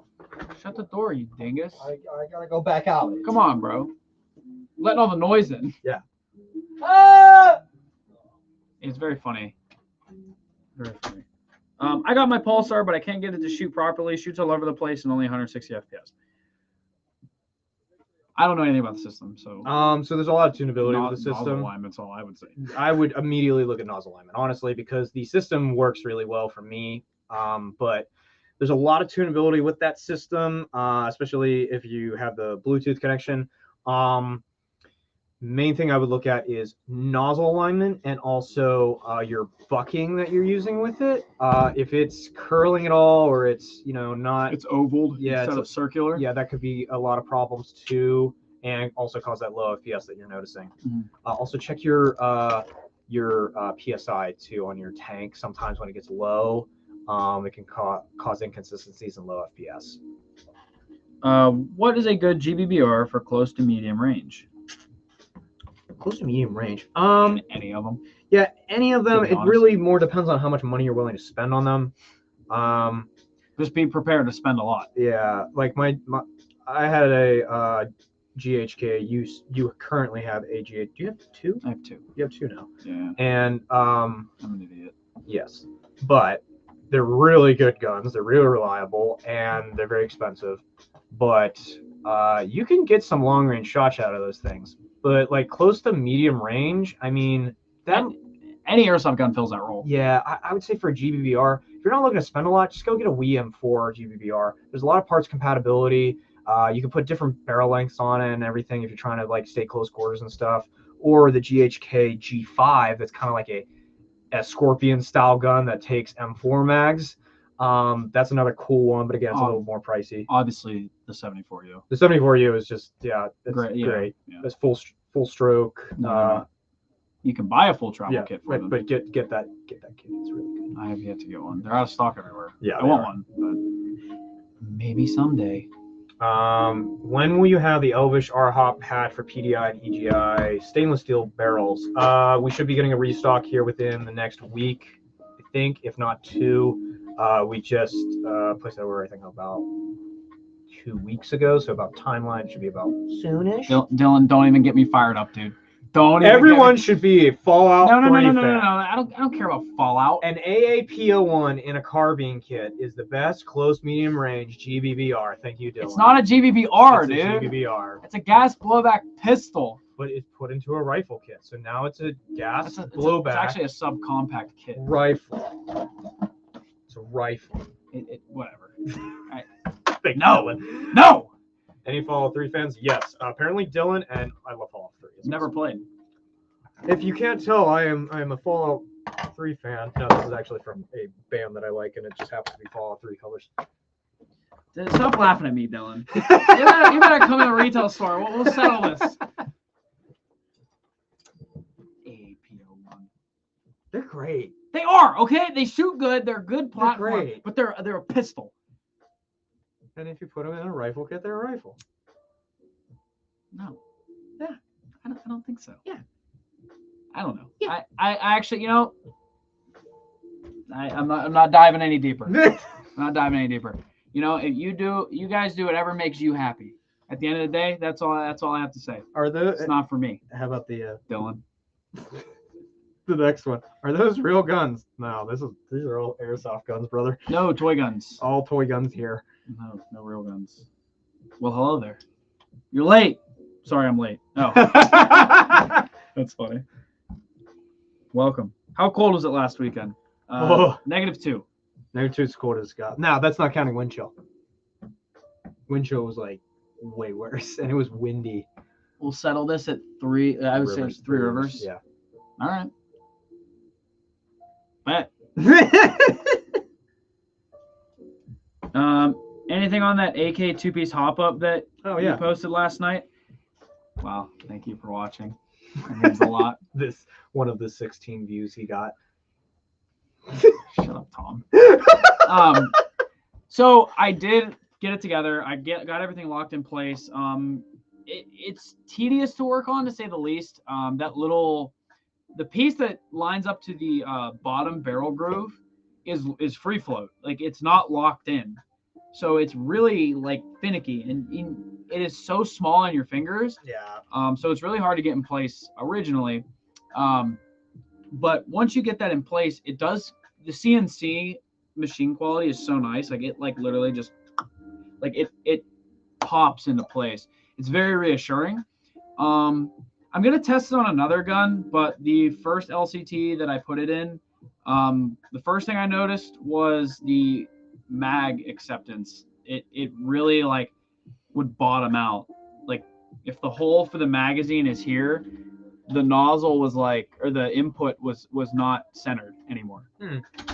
Shut the door, you dingus. I gotta go back out. Come on, bro. Letting all the noise in. Yeah. Ah! It's very funny. Very funny. I got my pulsar, but I can't get it to shoot properly. Shoots all over the place and only 160 FPS. I don't know anything about the system, so. So there's a lot of tunability with the system. Nozzle alignment's all I would say. I would immediately look at nozzle alignment, honestly, because the system works really well for me. But there's a lot of tunability with that system, especially if you have the Bluetooth connection. Main thing I would look at is nozzle alignment and also your bucking that you're using with it. If it's curling at all or it's not, it's ovaled instead of circular. Yeah, that could be a lot of problems too, and also cause that low FPS that you're noticing. Mm-hmm. Also check your PSI too on your tank. Sometimes when it gets low, it can cause inconsistencies in low FPS. What is a good GBBR for close to medium range? Close to medium range. Any of them? Yeah, any of them. It really more depends on how much money you're willing to spend on them. Just be prepared to spend a lot. Yeah, like I had a GHK. You currently have a GHK. Do you have 2? I have 2. You have 2 now. Yeah. And I'm an idiot. Yes, but they're really good guns. They're really reliable, and they're very expensive. But you can get some long range shots out of those things. But like close to medium range, I mean, any airsoft gun fills that role. Yeah, I would say for a GBBR, if you're not looking to spend a lot, just go get a WM4 GBBR. There's a lot of parts compatibility. You can put different barrel lengths on it and everything if you're trying to like stay close quarters and stuff. Or the GHK G5, that's kind of like a Scorpion style gun that takes M4 mags. That's another cool one, but again, it's a little more pricey. Obviously, the 74U. The 74U is just it's great. Yeah. It's full stroke. No. You can buy a full travel kit for them. But get that kit. It's really good. I have yet to get one. They're out of stock everywhere. Yeah, I want one, but maybe someday. When will you have the Elvish R-Hop patch for PDI and EGI stainless steel barrels? We should be getting a restock here within the next week, I think, if not 2. We just placed that order, I think, about 2 weeks ago. So about timeline should be about soonish. Dylan, don't even get me fired up, dude. Everyone should be a Fallout 3 fan. No. I don't care about Fallout. An AAPO1 in a carbine kit is the best close medium range GBBR. Thank you, Dylan. It's not a GBBR, dude. It's a GBBR. It's a gas blowback pistol. But it's put into a rifle kit. So now it's a gas blowback. It's actually a subcompact kit. Rifle. It's a rifle. Whatever. Right. No. Any Fallout 3 fans? Yes. Apparently Dylan, and I love Fallout 3. Never played. If you can't tell, I am a Fallout Fallout 3 fan. No, this is actually from a band that I like, and it just happens to be Fallout 3 colors. Stop laughing at me, Dylan. You better come to a retail store. We'll settle this. E14. They're great. They are, okay? They shoot good. They're good platform, great. but they're a pistol. And if you put them in a rifle kit, they're a rifle. No. Yeah. I don't think so. Yeah. I don't know. Yeah. I actually, I'm not diving any deeper. I'm not diving any deeper. If you guys do whatever makes you happy. At the end of the day, that's all I have to say. It's not for me. How about the Dylan? The next one. Are those real guns? No, these are all airsoft guns, brother. No toy guns. All toy guns here. No real guns. Well, hello there. You're late. Sorry, I'm late. Oh, that's funny. Welcome. How cold was it last weekend? -2. -2 is cold as God. No, that's not counting wind chill. Wind chill was like way worse, and it was windy. We'll settle this at 3. I would say it's 3 Rivers. Yeah. All right. Bet. Anything on that AK 2-piece hop-up that you posted last night? Wow. Thank you for watching. That means a lot. This one of the 16 views he got. Shut up, Tom. So I did get it together. I got everything locked in place. It's tedious to work on, to say the least. The piece that lines up to the bottom barrel groove is free float. Like, it's not locked in. So it's really like finicky, and it is so small on your fingers. Yeah. So it's really hard to get in place originally. But once you get that in place, it does. The CNC machine quality is so nice. Like, it literally just it pops into place. It's very reassuring. I'm gonna test it on another gun, but the first LCT that I put it in, the first thing I noticed was the mag acceptance. It really would bottom out. Like, if the hole for the magazine is here, the nozzle was or the input was not centered anymore.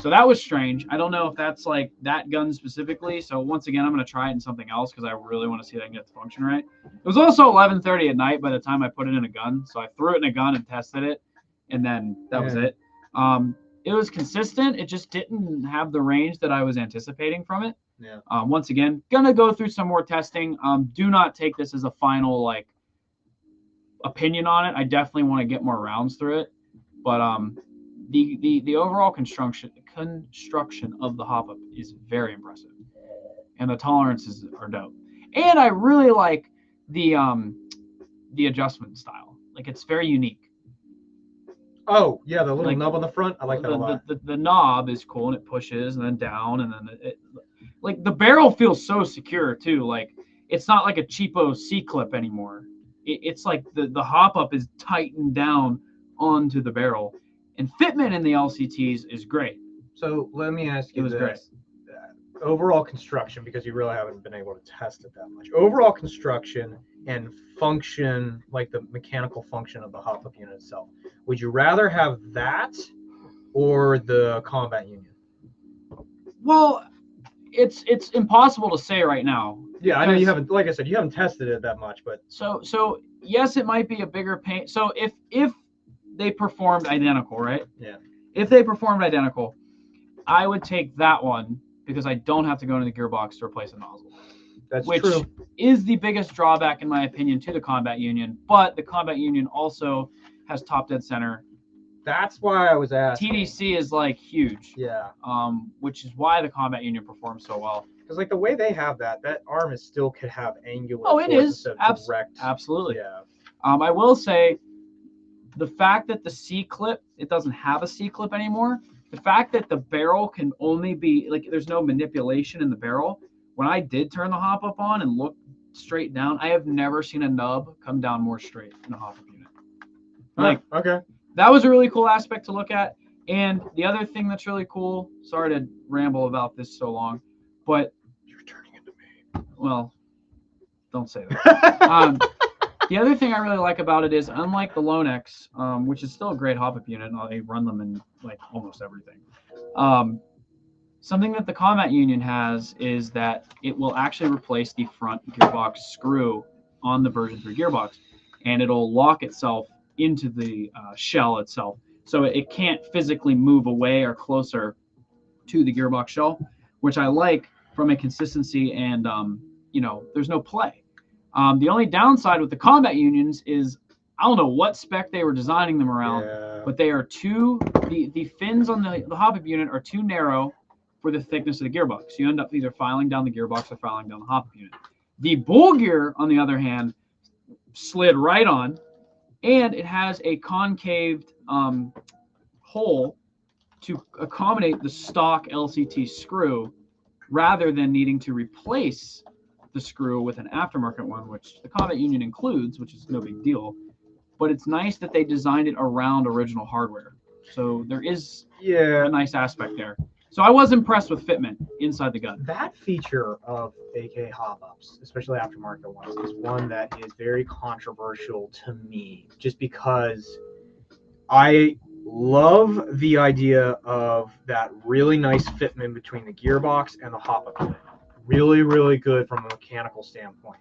So that was strange. I don't know if that's that gun specifically. So once again, I'm going to try it in something else because I really want to see if I can get the function right. It was also 11:30 at night by the time I put it in a gun. So I threw it in a gun and tested it, and then that was it. It was consistent. It just didn't have the range that I was anticipating from it. Yeah. Once again, gonna go through some more testing. Do not take this as a final opinion on it. I definitely want to get more rounds through it, but the overall construction of the hop-up is very impressive, and the tolerances are dope. And I really like the adjustment style. It's very unique. Oh yeah, the little nub on the front. I like that a lot. The knob is cool, and it pushes and then down, and then the barrel feels so secure too. It's not like a cheapo C-clip anymore. It's like the hop-up is tightened down onto the barrel, and fitment in the LCTs is great. So let me ask you It was great. Overall construction, because you really haven't been able to test it that much. Overall construction and function, the mechanical function of the hop-up unit itself. Would you rather have that or the combat union? Well, it's impossible to say right now. Yeah, I know you haven't. Like I said, you haven't tested it that much, but so yes, it might be a bigger pain. So if they performed identical, right? Yeah. If they performed identical, I would take that one because I don't have to go into the gearbox to replace a nozzle. That's which true. is the biggest drawback, in my opinion, to the combat union. But the combat union also has top dead center. That's why I was asking. TDC is huge. Yeah. Which is why the combat union performs so well. Because the way they have that arm still could have angular. Oh, it is direct. Absolutely. Yeah. I will say, the fact that the C-clip, it doesn't have a C-clip anymore. The fact that the barrel can only be there's no manipulation in the barrel. When I did turn the hop-up on and look straight down, I have never seen a nub come down more straight in a hop-up unit. Okay. That was a really cool aspect to look at. And the other thing that's really cool, sorry to ramble about this so long, but you're turning into me. Well, don't say that. The other thing I really like about it is, unlike the Lone X, which is still a great hop-up unit, and I run them in like almost everything. Something that the Combat Union has is that it will actually replace the front gearbox screw on the version 3 gearbox, and it'll lock itself into the shell itself, so it can't physically move away or closer to the gearbox shell, which I like from a consistency and there's no play. The only downside with the Combat Unions is I don't know what spec they were designing them around, but they are the fins on the hop-up unit are too narrow for the thickness of the gearbox. You end up either filing down the gearbox or filing down the hop-up unit. The bull gear, on the other hand, slid right on, and it has a concaved hole to accommodate the stock LCT screw, rather than needing to replace the screw with an aftermarket one, which the Combat Union includes, which is no big deal. But it's nice that they designed it around original hardware. So there is a nice aspect there. So I was impressed with fitment inside the gun. That feature of AK hop-ups, especially aftermarket ones, is one that is very controversial to me, just because I love the idea of that really nice fitment between the gearbox and the hop-up unit. Really, really good from a mechanical standpoint.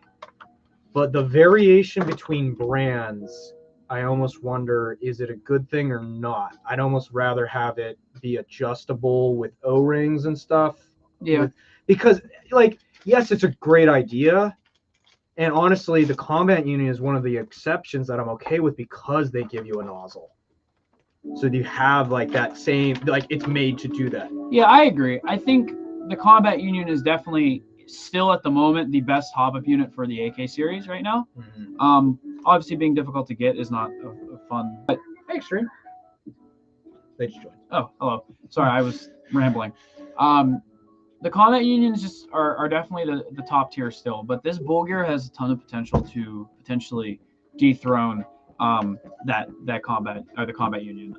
But the variation between brands, I almost wonder, is it a good thing or not? I'd almost rather have it be adjustable with O-rings and stuff. Yeah. Because, like, yes, it's a great idea. And honestly, the Combat Union is one of the exceptions that I'm okay with because they give you a nozzle. So you have, like, that same, like, it's made to do that. Yeah, I agree. I think the Combat Union is definitely still at the moment the best hop-up unit for the AK series right now. Mm-hmm. Obviously, being difficult to get is not a fun. But Hey, Extreme. They just joined. Oh, hello. Sorry, I was rambling. The Combat Unions just are definitely the top tier still, but this bull gear has a ton of potential to potentially dethrone that combat or the Combat Union.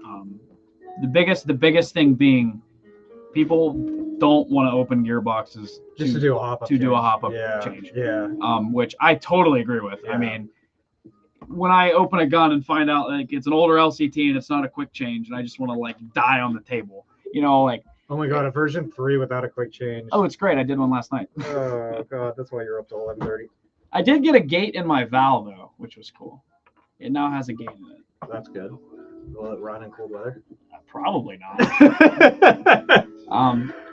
The biggest thing being people don't want to open gearboxes just to do a hop-up change. Yeah. Which I totally agree with. Yeah. I mean, when I open a gun and find out like it's an older LCT and it's not a quick change, and I just want to like die on the table, like. Oh my god, a version 3 without a quick change. Oh, it's great. I did one last night. Oh god, that's why you're up to 11:30. I did get a gate in my valve though, which was cool. It now has a gate in it. That's good. Will it run in cold weather? Probably not.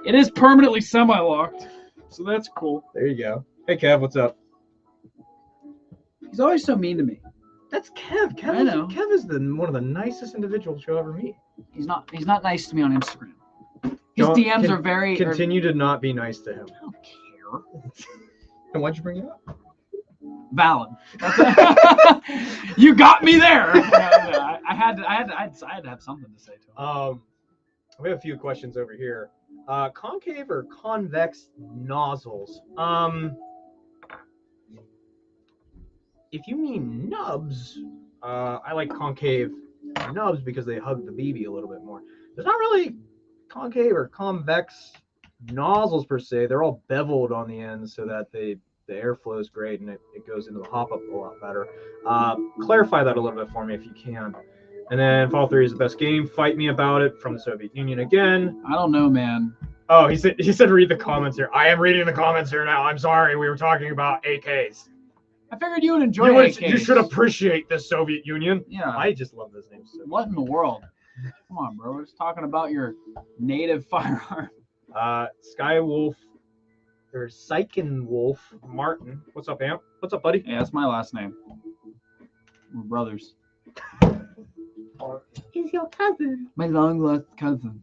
It is permanently semi-locked, so that's cool. There you go. Hey Kev, what's up? He's always so mean to me. That's Kev. Kev is one of the nicest individuals you'll ever meet. He's not nice to me on Instagram. His DMs are very. Continue to not be nice to him. I don't care. And why'd you bring it up? Valid. You got me there. I had to have something to say to him. We have a few questions over here. Concave or convex nozzles? If you mean nubs, I like concave nubs because they hug the BB a little bit more. There's not really concave or convex nozzles per se. They're all beveled on the ends so that the air flows great and it goes into the hop-up a lot better. Clarify that a little bit for me if you can. And then Fall 3 is the best game. Fight me about it from the Soviet Union again. I don't know, man. Oh, he said read the comments here. I am reading the comments here now. I'm sorry. We were talking about AKs. I figured you would enjoy AKs. You should appreciate the Soviet Union. Yeah. I just love those names. So. What in the world? Come on, bro. We're just talking about your native firearm. Skywolf or Syken Wolf Martin. What's up, Amp? What's up, buddy? Yeah, that's my last name. We're brothers. He's your cousin. My long lost cousin.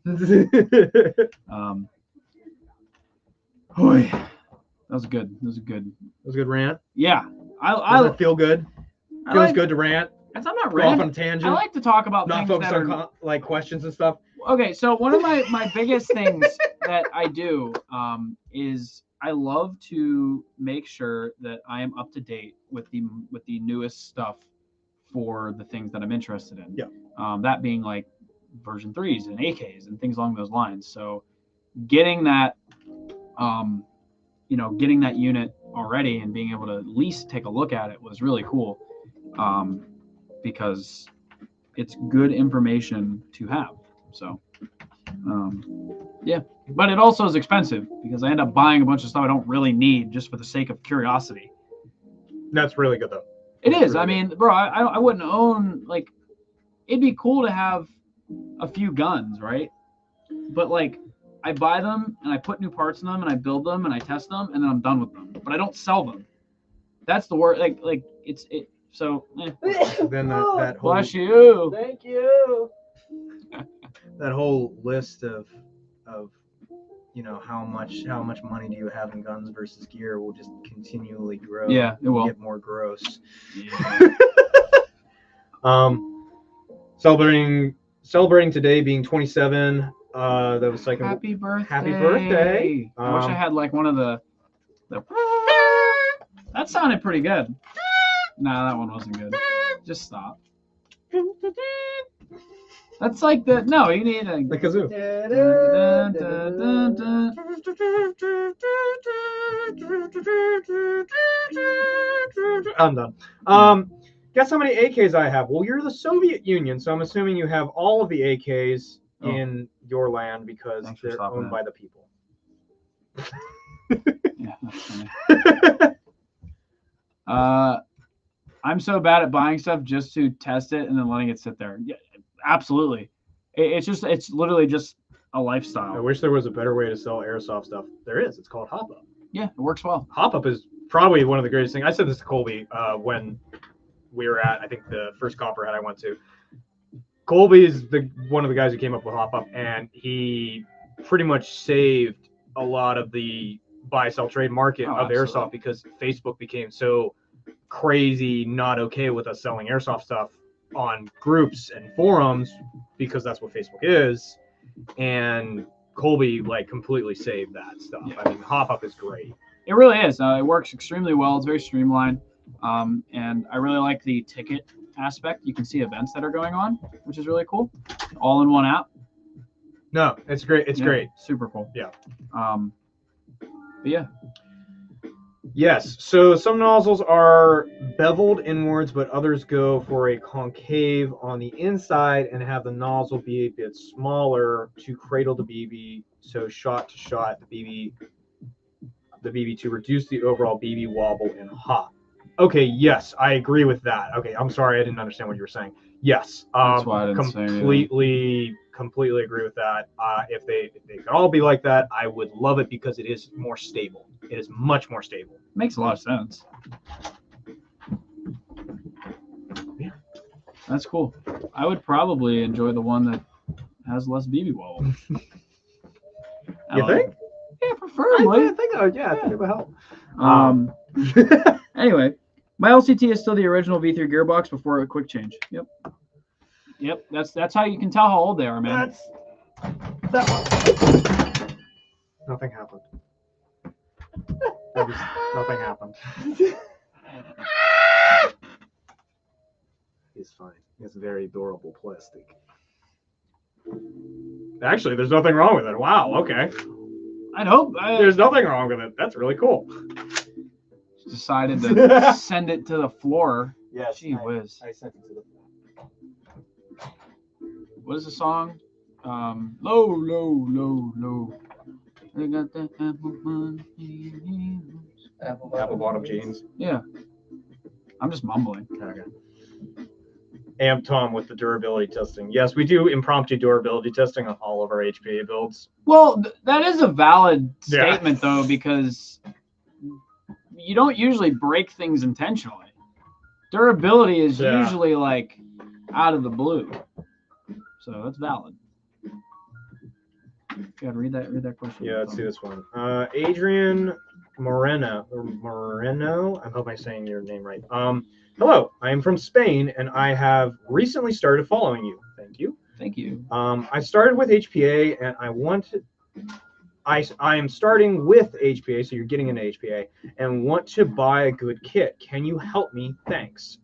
Boy, that was good. That was a good rant. Yeah, I feel good. Feels good to rant. I'm not Go off on a ranting. tangent. I like to talk about not things focused that on are like questions and stuff. Okay, so one of my biggest things that I do is I love to make sure that I am up to date with the newest stuff for the things that I'm interested in. Yeah. That being like version 3s and AKs and things along those lines. So getting that getting that unit already and being able to at least take a look at it was really cool. because it's good information to have. So, yeah. But it also is expensive because I end up buying a bunch of stuff I don't really need just for the sake of curiosity. That's really good though. It That's is. really I mean, bro, I wouldn't own, like, it'd be cool to have a few guns, right? But like, I buy them and I put new parts in them and I build them and I test them and then I'm done with them. But I don't sell them. That's the word. Like it's it. So Then that whole bless you. Thank you. that whole list of you know how much money do you have in guns versus gear will just continually grow. Yeah, it will get more gross. Yeah. Celebrating today being 27. That was like Happy birthday. Happy birthday. I wish I had like one of the. That sounded pretty good. Nah, that one wasn't good. Just stop. That's like the no. You need a the kazoo. Dun, dun, dun, dun. I'm done. Guess how many AKs I have? Well, you're the Soviet Union, so I'm assuming you have all of the AKs in your land because Thanks for they're stopping owned that. by the people. Yeah, that's funny. I'm so bad at buying stuff just to test it and then letting it sit there. Yeah, absolutely. It's literally just a I lifestyle. wish there was a better way to sell airsoft stuff. There is. It's called Hop Up. Yeah, it works well. Hop Up is probably one of the greatest things. I said this to Colby when we were at, I think, the first Copperhead I went to. Colby is one of the guys who came up with Hop Up, and he pretty much saved a lot of the buy, sell, trade market of absolutely. airsoft because Facebook became so crazy not okay with us selling airsoft stuff on groups and forums because that's what Facebook is. And Colby like completely saved that stuff. Yeah. I mean, Hop Up is great. It really is. It works extremely well. It's very streamlined. And I really like the ticket aspect. You can see events that are going on, which is really cool. All in one app. No, it's great. It's great. Super cool. Yeah. But yeah. Yes. So some nozzles are beveled inwards, but others go for a concave on the inside and have the nozzle be a bit smaller to cradle the BB. So shot to shot, the BB to reduce the overall BB wobble and hop. Okay. Yes, I agree with that. Okay. I'm sorry, I didn't understand what you were saying. Yes. That's why I didn't say completely agree with that. If they could all be like that, I would love it because it is more stable. It is much more stable. Makes a lot of sense. Yeah. That's cool. I would probably enjoy the one that has less BB wobble. You think? Yeah, preferably. I think it would help. Anyway, my LCT is still the original V3 gearbox before a quick change. Yep. That's how you can tell how old they are, man. That one. Nothing happened. Nothing happened. He's fine. It's very adorable plastic. Actually, there's nothing wrong with it. Wow. Okay. I'd hope. There's nothing wrong with it. That's really cool. Decided to send it to the floor. Yes. Gee whiz. I sent it to the floor. What is the song? Low, low, low, low. They got that apple bottom. Apple bottom jeans. Yeah. I'm just mumbling. Okay. Amp Tom with the durability testing. Yes, we do impromptu durability testing on all of our HPA builds. Well, that is a valid statement, though, because you don't usually break things intentionally. Durability is usually like out of the blue. So that's valid. Gotta read that question. Yeah, let's see this one. Adrian Moreno. I hope I'm saying your name right. Hello, I am from Spain and I have recently started following you. Thank you. Thank you. I started with HPA and I am starting with HPA, so you're getting into HPA, and want to buy a good kit. Can you help me? Thanks.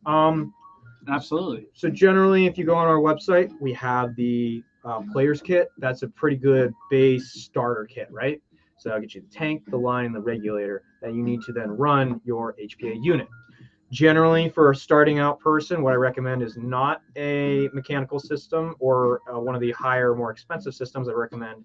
Absolutely. So generally, if you go on our website, we have the player's kit. That's a pretty good base starter kit, right? So that'll get you the tank, the line, and the regulator that you need to then run your HPA unit. Generally, for a starting out person, what I recommend is not a mechanical system or one of the higher, more expensive systems. I recommend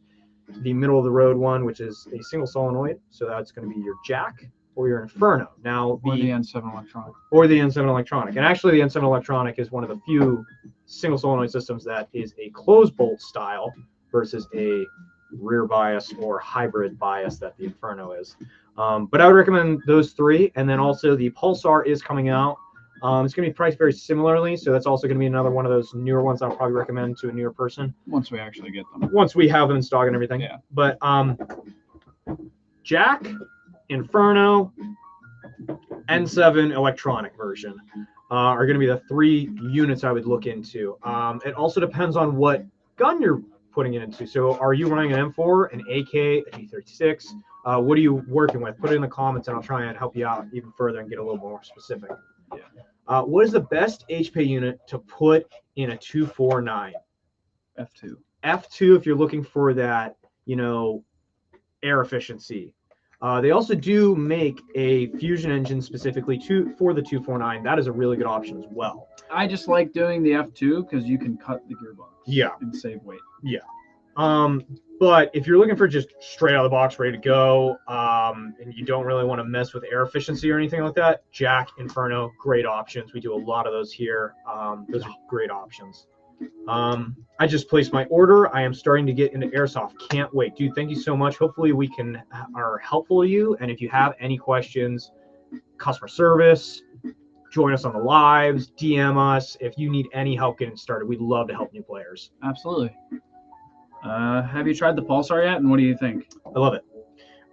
the middle of the road one, which is a single solenoid. So that's going to be your jack or your Inferno. Now, Or the N7 electronic. Or the N7 electronic. And actually, the N7 electronic is one of the few single solenoid systems that is a closed bolt style versus a rear bias or hybrid bias that the Inferno is. But I would recommend those three. And then also the Pulsar is coming out. It's going to be priced very similarly. So that's also going to be another one of those newer ones I'll probably recommend to a newer person. Once we actually get them. Once we have them in stock and everything. Yeah. But Jack, Inferno, N7 electronic version are going to be the 3 units I would look into. It also depends on what gun you're putting it into. So are you running an M4, an AK, a G36? What are you working with? Put it in the comments and I'll try and help you out even further and get a little more specific. Yeah. What is the best HP unit to put in a 249? F2. F2 if you're looking for that, air efficiency. They also do make a fusion engine specifically for the 249. That is a really good option as well. I just like doing the F2 because you can cut the gearbox. Yeah. And save weight. Yeah. But if you're looking for just straight out of the box, ready to go, and you don't really want to mess with air efficiency or anything like that, Jack, Inferno, great options. We do a lot of those here. Those are great options. I just placed my order. I am starting to get into Airsoft. Can't wait. Dude, thank you so much. Hopefully we are helpful to you. And if you have any questions, customer service, join us on the lives, DM us. If you need any help getting started, we'd love to help new players. Absolutely. Have you tried the Pulsar yet? And what do you think? I love it.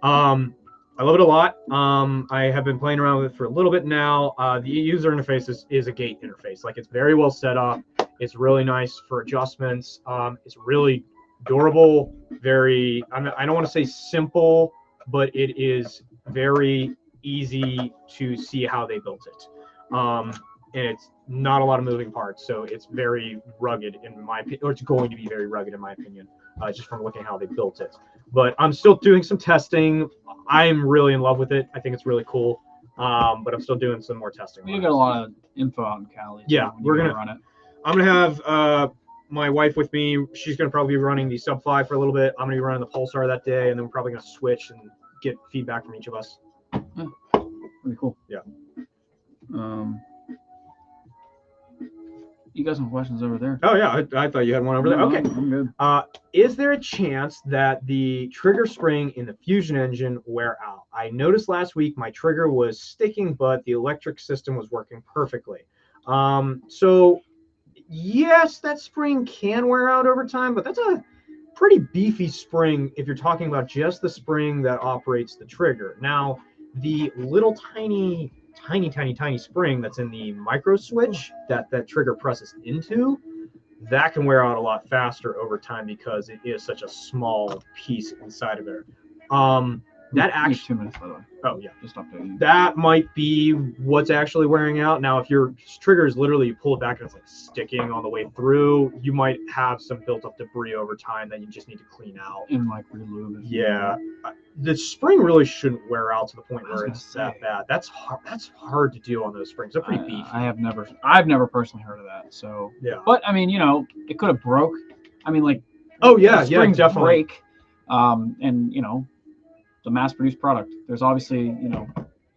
I love it a lot. I have been playing around with it for a little bit now. The user interface is a gate interface. Like, it's very well set up. It's really nice for adjustments. It's really durable. I don't want to say simple, but it is very easy to see how they built it. And it's not a lot of moving parts, so it's very rugged in my opinion, or it's going to be very rugged in my opinion, just from looking at how they built it. But I'm still doing some testing. I'm really in love with it. I think it's really cool. But I'm still doing some more testing. We got a lot of info out in Cali. Yeah, we're gonna run it. I'm gonna have my wife with me. She's gonna probably be running the Sub 5 for a little bit. I'm gonna be running the Pulsar that day, and then we're probably gonna switch and get feedback from each of us. Yeah. Really cool. Yeah. You got some questions over there. Oh yeah, I thought you had one over there. Okay. I'm good. Is there a chance that the trigger spring in the Fusion engine wear out? I noticed last week my trigger was sticking, but the electric system was working perfectly. So yes, that spring can wear out over time, but that's a pretty beefy spring if you're talking about just the spring that operates the trigger. Now, the little tiny spring that's in the micro switch that trigger presses into, that can wear out a lot faster over time because it is such a small piece inside of there. That actually 2 minutes, by the way. Oh yeah, just updating. That might be what's actually wearing out. Now, if your trigger is literally, you pull it back and it's like sticking on the way through, you might have some built-up debris over time that you just need to clean out. And like relube it. Yeah, the spring really shouldn't wear out to the point where it's that bad. That's hard to do on those springs. They're pretty beefy. I've never personally heard of that. So yeah, but I mean, it could have broke. I mean, like, oh yeah, springs definitely break. And the mass-produced product. There's obviously,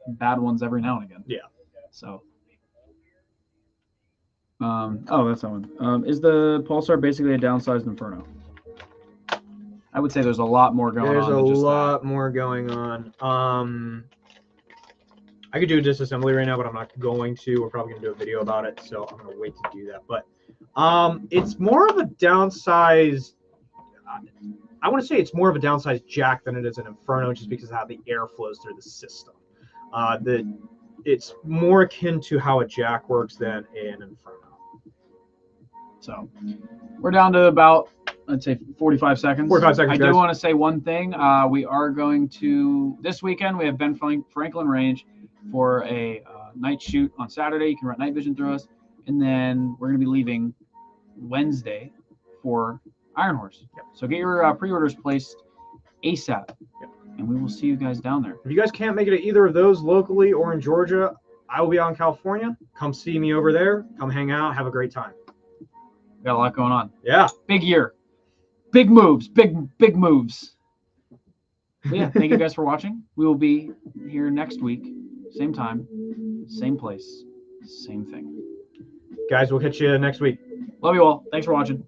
bad ones every now and again. Yeah. So. That's that one. Is the Pulsar basically a downsized Inferno? I would say there's a lot more going on. There's a lot more going on. I could do a disassembly right now, but I'm not going to. We're probably going to do a video about it, so I'm going to wait to do that. But it's more of a downsized. I want to say it's more of a downsized Jack than it is an Inferno, just because of how the air flows through the system. It's more akin to how a Jack works than an Inferno. So we're down to about, I'd say, 45 seconds. 45 seconds, I guys. do want to say one thing. We are going to, this weekend, we have Ben Franklin Range for a night shoot on Saturday. You can run night vision through us. And then we're going to be leaving Wednesday for Iron Horse. Yep. So get your pre-orders placed ASAP. Yep. And we will see you guys down there. If you guys can't make it to either of those locally or in Georgia, I will be out in California. Come see me over there. Come hang out. Have a great time. Got a lot going on. Yeah. Big year. Big moves. Big moves. But yeah, thank you guys for watching. We will be here next week. Same time, same place, same thing. Guys, we'll catch you next week. Love you all. Thanks for watching.